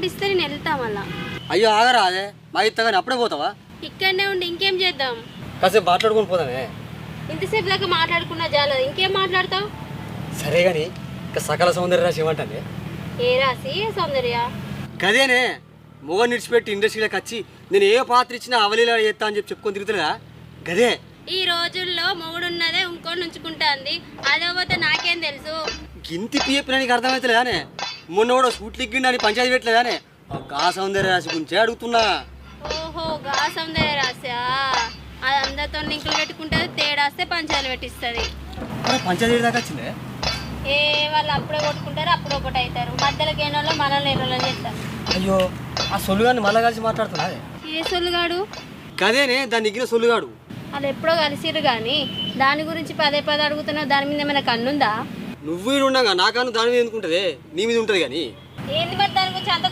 ఇస్తే నేను వెళ్తా మళ్ళా. అయ్యో ఆగరా అదే మా ఇత్తగాని అప్పుడే పోతావా? ఇక్కడనే ఉండి ఇంకేం చేద్దాం? కాసేపు మాట్లాడుకొని పోదామే. ఇంతసేపు దాకా మాట్లాడుకున్నా జాలదు, ఇంకేం మాట్లాడతావు? సరే కానీ ఇంకా సకల సౌందర్య రాశి ఏమంటే ఏ రాసి సౌందర్య? గదేనే మొగ నిడిచిపెట్టి ఇండస్ట్రీలోకి వచ్చి నేను ఏ పాత్ర ఇచ్చినా అవలీలా చేస్తా అని చెప్పుకొని తిరుగుతున్నా గదే. ఈ రోజుల్లో మొగుడున్నదే ఇంకోటి ఉంచుకుంటాంది, అదే పోతే నాకేం తెలుసు? గింతి పియ్యపిన నీకు అర్థమవుతలేదానే? మొన్న కూడా సూట్లు ఎక్కిండి పంచాయతీ పెట్టలేదానే? గా సౌందర్య రాశి గురించే అడుగుతున్నా. ఓహో గా సౌందర్య రాశా? అది అందరితో లింకులు పెట్టుకుంటుంది, తేడాస్తే పంచాయతీలు పెట్టిస్తుంది. పంచాయతీ దాకా వచ్చిందే. ఏ వాళ్ళు అప్పుడే కొట్టుకుంటారు, అప్పుడు ఒకటి అవుతారు, మధ్యలో గేనోళ్ళు మనల్ని ఎన్నోళ్ళు చేస్తారు. అయ్యో ఆ సొల్లుగాని మళ్ళా కలిసి మాట్లాడుతున్నా. ఏ సొల్లుగాడు? గదేనే దాన్ని ఎగిన సొల్లుగాడు. వాళ్ళు ఎప్పుడో కలిసిరు కానీ దాని గురించి పదే పదే అడుగుతున్నావు. దాని మీద ఏమైనా కన్నుందా? నువ్వు ఉండగా నాకన్నా దాని మీద ఎందుకుంటదే, నీ మీద ఉంటుంది కానీ. ఏంది మరి దాని గురించి అంత